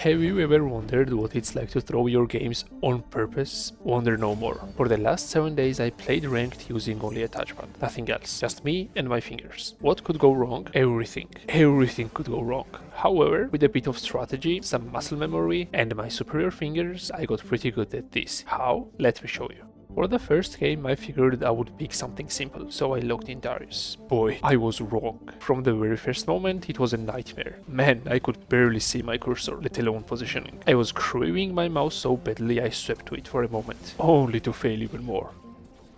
Have you ever wondered what it's like to throw your games on purpose? Wonder no more. For the last 7 days I played ranked using only a touchpad, nothing else, just me and my fingers. What could go wrong? Everything. Everything could go wrong. However, with a bit of strategy, some muscle memory and my superior fingers, I got pretty good at this. How? Let me show you. For the first game, I figured I would pick something simple, so I logged in Darius. Boy, I was wrong. From the very first moment, it was a nightmare. Man, I could barely see my cursor, let alone positioning. I was craving my mouse so badly I swept to it for a moment, only to fail even more.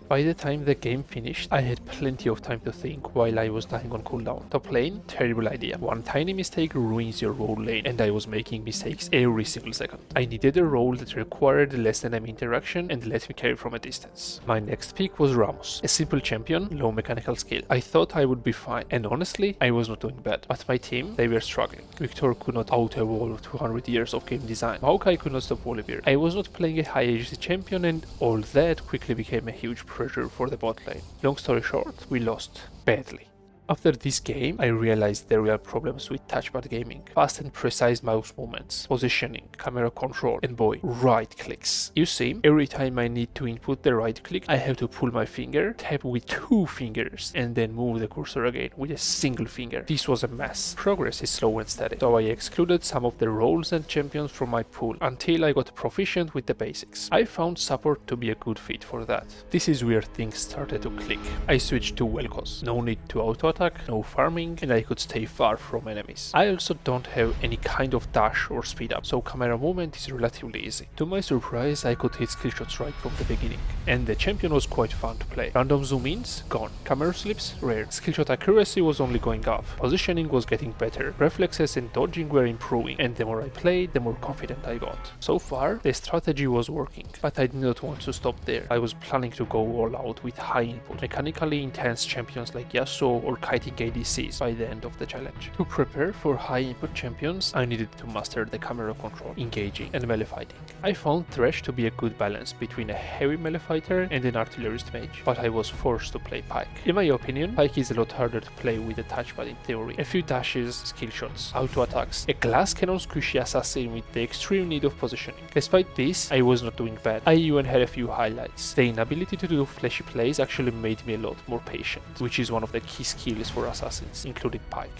By the time the game finished, I had plenty of time to think while I was dying on cooldown. Top lane, terrible idea. One tiny mistake ruins your whole lane, and I was making mistakes every single second. I needed a role that required less enemy interaction and let me carry from a distance. My next pick was Rammus, a simple champion, low mechanical skill. I thought I would be fine, and honestly, I was not doing bad. But my team, they were struggling. Victor could not out-evolve 200 years of game design. Pyke could not stop Oblivion. I was not playing a high ADC champion, and all that quickly became a huge pressure for the bot lane. Long story short, we lost badly. After this game, I realized the real problems with touchpad gaming. Fast and precise mouse movements, positioning, camera control, and boy, right clicks. You see, every time I need to input the right click, I have to pull my finger, tap with 2 fingers, and then move the cursor again with a single finger. This was a mess. Progress is slow and steady, so I excluded some of the roles and champions from my pool until I got proficient with the basics. I found support to be a good fit for that. This is where things started to click. I switched to Vel'Koz. No need to auto-attack, no farming, and I could stay far from enemies. I also don't have any kind of dash or speed up, so camera movement is relatively easy. To my surprise, I could hit skill shots right from the beginning, and the champion was quite fun to play. Random zoom-ins? Gone. Camera slips? Rare. Skill shot accuracy was only going up. Positioning was getting better. Reflexes and dodging were improving, and the more I played, the more confident I got. So far, the strategy was working, but I did not want to stop there. I was planning to go all out with high input, mechanically intense champions like Yasuo or kiting ADCs by the end of the challenge. To prepare for high input champions, I needed to master the camera control, engaging, and melee fighting. I found Thresh to be a good balance between a heavy melee fighter and an artillerist mage, but I was forced to play Pyke. In my opinion, Pyke is a lot harder to play with a touchpad in theory. A few dashes, skill shots, auto attacks, a glass cannon squishy assassin with the extreme need of positioning. Despite this, I was not doing bad. I even had a few highlights. The inability to do flashy plays actually made me a lot more patient, which is one of the key skills for assassins, including Pyke.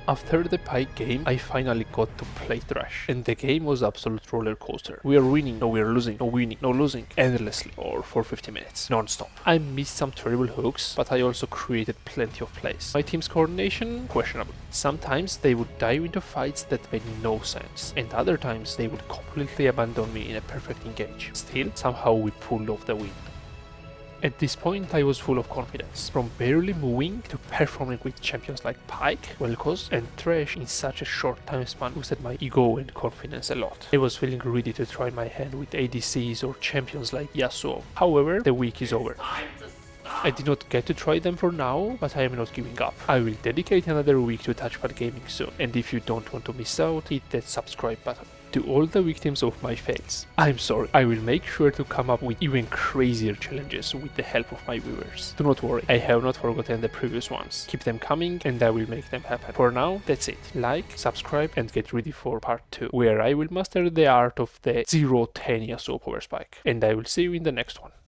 After the Pyke game, I finally got to play Thresh, and the game was absolute roller coaster. We are winning, no we are losing, no winning, no losing, endlessly, or for 50 minutes, non-stop. I missed some terrible hooks, but I also created plenty of plays. My team's coordination? Questionable. Sometimes they would dive into fights that made no sense, and other times they would completely abandon me in a perfect engage. Still, somehow we pulled off the win. At this point, I was full of confidence, from barely moving to performing with champions like Pyke, Vel'Koz, and Thresh in such a short time span boosted my ego and confidence a lot. I was feeling ready to try my hand with ADCs or champions like Yasuo. However, the week is over. I did not get to try them for now, but I am not giving up. I will dedicate another week to touchpad gaming soon, and if you don't want to miss out, hit that subscribe button. To all the victims of my fails, I'm sorry. I will make sure to come up with even crazier challenges with the help of my viewers. Do not worry, I have not forgotten the previous ones. Keep them coming and I will make them happen. For now, that's it. Like, subscribe and get ready for part 2, where I will master the art of the 0-10 Yasuo power spike. And I will see you in the next one.